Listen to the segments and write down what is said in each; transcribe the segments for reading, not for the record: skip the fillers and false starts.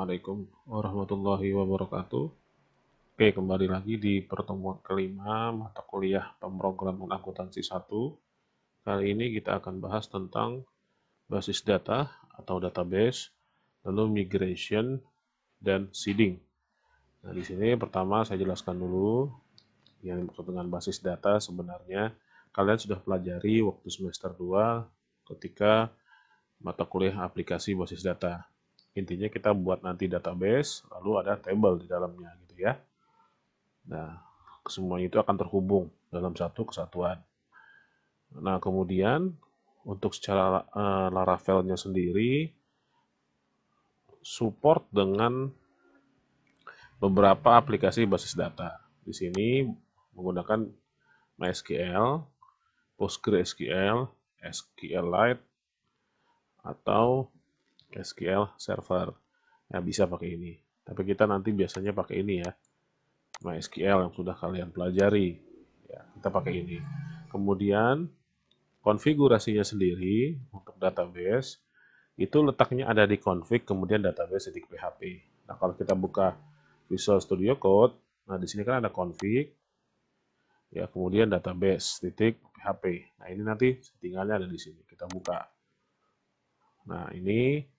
Assalamualaikum warahmatullahi wabarakatuh. Oke, kembali lagi di pertemuan kelima mata kuliah pemrograman akuntansi 1. Kali ini kita akan bahas tentang basis data atau database, lalu migration dan seeding. Nah, di sini pertama saya jelaskan dulu yang dimaksud dengan basis data. Sebenarnya kalian sudah pelajari waktu semester 2 ketika mata kuliah aplikasi basis data. Intinya kita buat nanti database, lalu ada table di dalamnya gitu ya. Nah, semuanya itu akan terhubung dalam satu kesatuan. Nah, kemudian untuk secara Laravel-nya sendiri support dengan beberapa aplikasi basis data. Di sini menggunakan MySQL, PostgreSQL, SQLite, atau SQL Server. Ya, bisa pakai ini. Tapi kita nanti biasanya pakai ini ya, MySQL yang sudah kalian pelajari. Ya, kita pakai ini. Kemudian konfigurasinya sendiri untuk database itu letaknya ada di config kemudian database.php. Nah, kalau kita buka Visual Studio Code, nah di sini kan ada config, ya kemudian database.php. Nah, ini nanti settingannya ada di sini. Kita buka. Nah, ini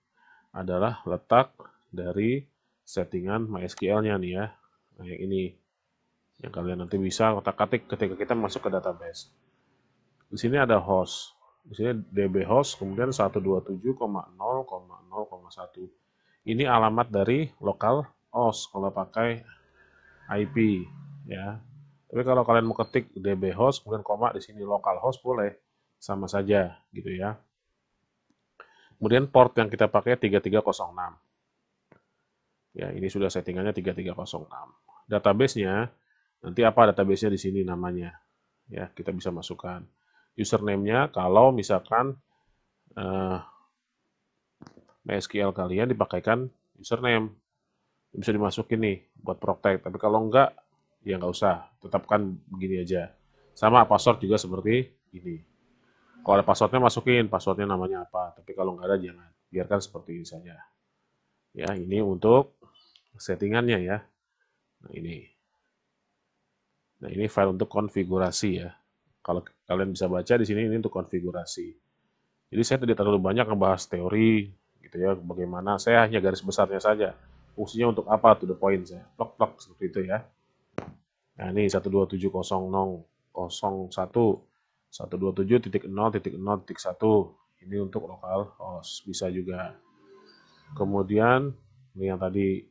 adalah letak dari settingan MySQL-nya nih ya. Nah, yang ini yang kalian nanti bisa otak-atik ketika kita masuk ke database. Di sini ada host. Di sini DB host, kemudian 127,0,0,1. Ini alamat dari lokal host kalau pakai IP ya. Tapi kalau kalian mau ketik DB host kemudian koma di sini lokal host boleh, sama saja gitu ya. Kemudian port yang kita pakai 3306. Ya, ini sudah settingannya 3306. Database-nya nanti apa database-nya di sini namanya. Ya, kita bisa masukkan username-nya kalau misalkan MySQL kalian dipakaikan username. Bisa dimasukin nih buat protect. Tapi kalau enggak, ya nggak usah. Tetapkan begini aja. Sama password juga seperti ini. Kalau ada passwordnya masukin, passwordnya namanya apa. Tapi kalau nggak ada jangan. Biarkan seperti ini saja. Ya, ini untuk settingannya ya. Nah, ini. Nah, ini file untuk konfigurasi ya. Kalau kalian bisa baca di sini ini untuk konfigurasi. Jadi saya tidak terlalu banyak ngebahas teori gitu ya, bagaimana saya hanya garis besarnya saja. Fungsinya untuk apa to the point saya. Plok-plok seperti itu ya. Nah, ini 127.0.01.127.0.0.1. Ini untuk lokal host bisa juga. Kemudian ini yang tadi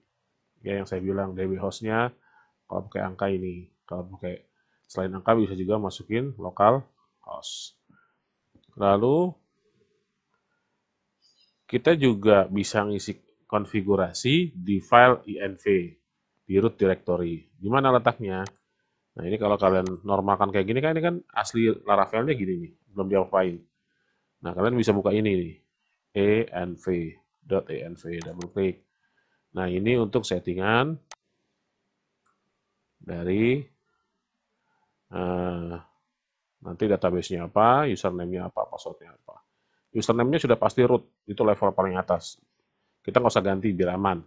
ya yang saya bilang DB hostnya kalau pakai angka ini. Kalau pakai selain angka bisa juga masukin lokal host. Lalu kita juga bisa ngisi konfigurasi di file inv di root directory. Di mana letaknya? Nah, ini kalau kalian normalkan kayak gini kan ini kan asli Laravel-nya gini nih, belum diapain. Nah, kalian bisa buka ini nih, env.env, double klik. Nah, ini untuk settingan dari nanti database-nya apa, username-nya apa, password-nya apa. Username-nya sudah pasti root, itu level paling atas. Kita nggak usah ganti biar aman.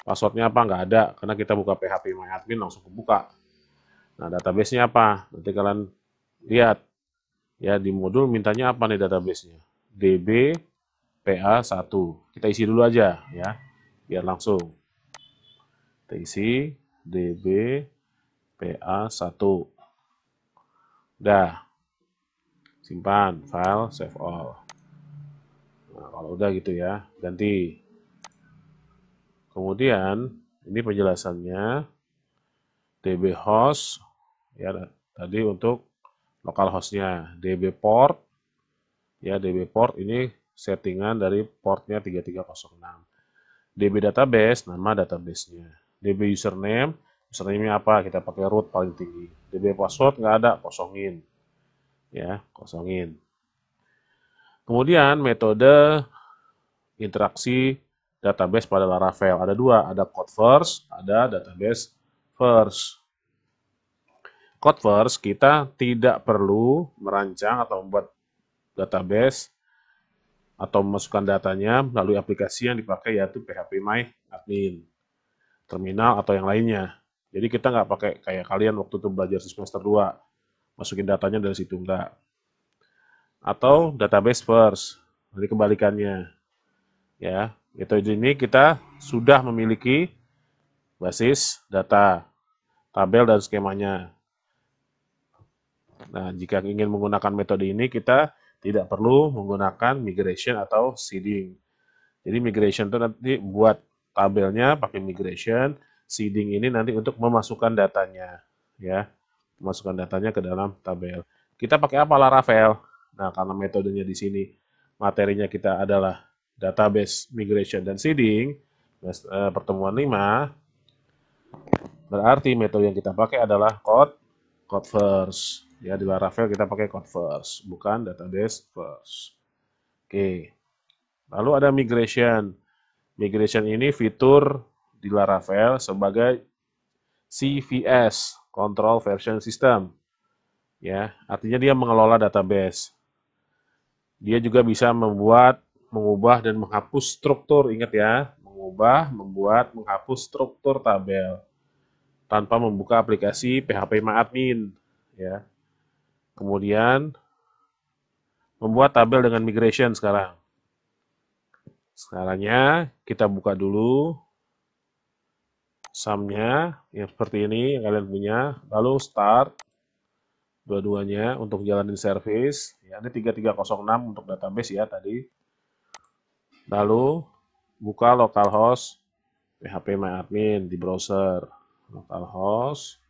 Password-nya apa nggak ada, karena kita buka PHP MyAdmin langsung kebuka. Nah, database-nya apa? Nanti kalian lihat. Ya, di modul mintanya apa nih database-nya? DB PA1. Kita isi dulu aja ya, biar langsung. Kita isi DB PA1. Udah. Simpan, file, save all. Nah, kalau udah gitu ya, ganti. Kemudian, ini penjelasannya. DB host, ya tadi untuk lokal hostnya. DB port, ya DB port ini settingan dari portnya 3306. DB database, nama database-nya. DB username, username-nya apa? Kita pakai root paling tinggi. DB password nggak ada, kosongin. Ya, kosongin. Kemudian metode interaksi database pada Laravel. Ada dua, ada code first, ada database first. Code first, kita tidak perlu merancang atau membuat database atau memasukkan datanya melalui aplikasi yang dipakai yaitu PHP My Admin, terminal atau yang lainnya. Jadi kita nggak pakai kayak kalian waktu itu belajar di semester 2, masukin datanya dari situ enggak. Atau database first, jadi kebalikannya. Ya, metode ini kita sudah memiliki basis data, tabel dan skemanya. Nah, jika ingin menggunakan metode ini, kita tidak perlu menggunakan migration atau seeding. Jadi migration itu nanti buat tabelnya pakai migration, seeding ini nanti untuk memasukkan datanya, ya, memasukkan datanya ke dalam tabel. Kita pakai apa Laravel? Nah, karena metodenya di sini materinya kita adalah database, migration, dan seeding, pertemuan 5, berarti metode yang kita pakai adalah code first. Ya, di Laravel kita pakai code first, bukan database first. Oke. Lalu ada migration. Migration ini fitur di Laravel sebagai CVS, Control Version System. Ya, artinya dia mengelola database. Dia juga bisa membuat, mengubah dan menghapus struktur. Ingat ya, mengubah, membuat, menghapus struktur tabel tanpa membuka aplikasi PHP My Admin. Ya. Kemudian membuat tabel dengan migration sekarang. Sekarangnya kita buka dulu sumnya yang seperti ini yang kalian punya, lalu start dua-duanya untuk jalanin service. Ya, ini 3306 untuk database ya tadi. Lalu buka localhost PHP My Admin di browser. Localhost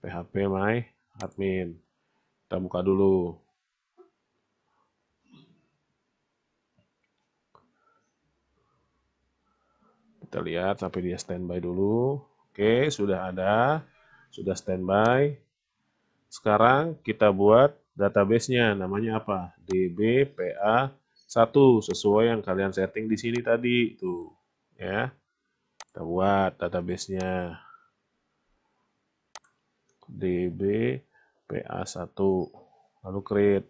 PHP My Admin. Kita buka dulu. Kita lihat sampai dia standby dulu. Oke, sudah ada. Sudah standby. Sekarang kita buat database-nya. Namanya apa? DBPA1 sesuai yang kalian setting di sini tadi. Tuh, ya. Kita buat database-nya. DBPA1. Lalu create.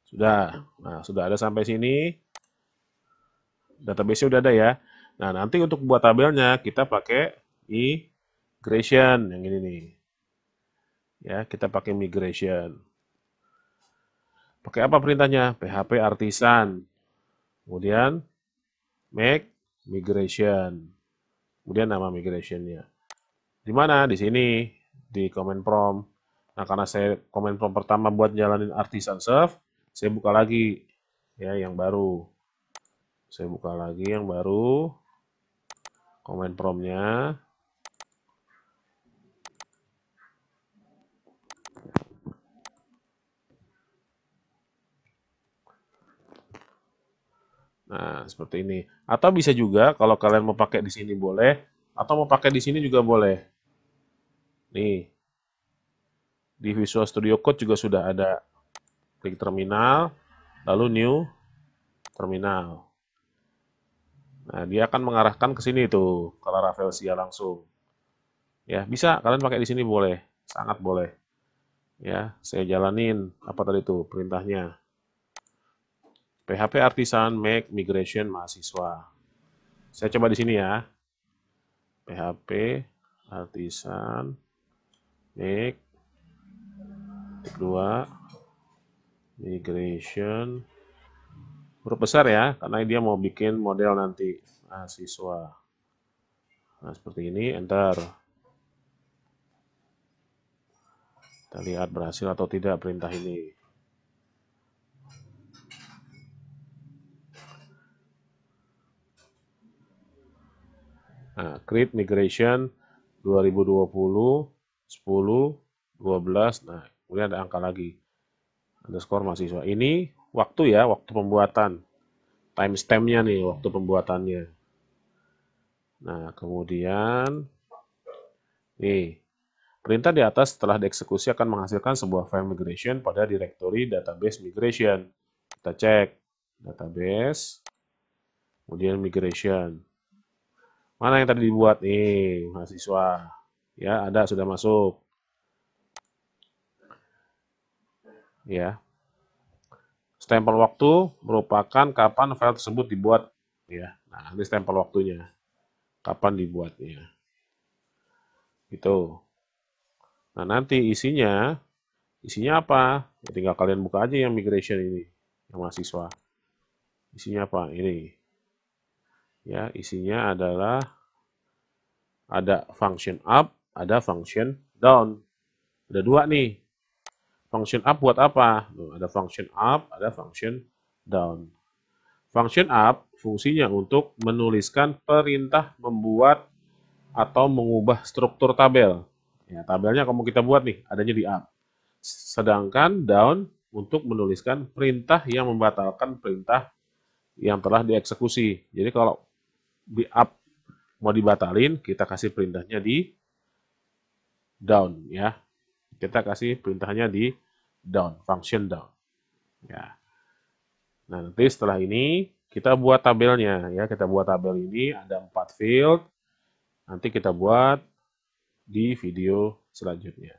Sudah. Nah, sudah ada sampai sini. Database-nya udah ada ya. Nah, nanti untuk buat tabelnya kita pakai migration yang ini nih. Ya, kita pakai migration. Pakai apa perintahnya? PHP artisan. Kemudian make migration. Kemudian nama migrationnya. Di mana? Di sini di command prompt. Nah, karena saya command prompt pertama buat jalanin artisan serve, saya buka lagi ya yang baru. Saya buka lagi yang baru. Command prompt-nya. Nah, seperti ini. Atau bisa juga kalau kalian mau pakai di sini boleh, atau mau pakai di sini juga boleh. Nih, di Visual Studio Code juga sudah ada. Klik terminal, lalu new terminal. Nah, dia akan mengarahkan ke sini tuh, ke Laravel SIA langsung. Ya, bisa kalian pakai di sini boleh, sangat boleh. Ya, saya jalanin apa tadi tuh perintahnya. PHP artisan make migration mahasiswa. Saya coba di sini ya. PHP artisan make 2 migration huruf besar ya, karena dia mau bikin model nanti mahasiswa. Nah, seperti ini, enter. Kita lihat berhasil atau tidak perintah ini. Nah, create migration 2020 10 12. Nah, kemudian ada angka lagi. Underscore mahasiswa. Ini waktu ya, waktu pembuatan. Timestamp-nya nih, waktu pembuatannya. Nah, kemudian nih, perintah di atas setelah dieksekusi akan menghasilkan sebuah file migration pada directory database migration. Kita cek database, kemudian migration. Mana yang tadi dibuat nih, mahasiswa. Ya, ada sudah masuk. ya. Stempel waktu merupakan kapan file tersebut dibuat, ya. Nah, ini stempel waktunya, kapan dibuatnya. Itu. Nah, nanti isinya apa? Ya, tinggal kalian buka aja yang migration ini, yang mahasiswa. Isinya apa? Ini. Ya, isinya adalah ada function up, ada function down. Ada dua nih. Function up buat apa? Ada function up, ada function down. Function up fungsinya untuk menuliskan perintah membuat atau mengubah struktur tabel. Ya, tabelnya kamu kita buat nih, adanya di up. Sedangkan down untuk menuliskan perintah yang membatalkan perintah yang telah dieksekusi. Jadi kalau di up mau dibatalin, kita kasih perintahnya di down ya. Kita kasih perintahnya di down, function down. Ya. Nah, nanti setelah ini kita buat tabelnya ya. Kita buat tabel ini ada 4 field. Nanti kita buat di video selanjutnya.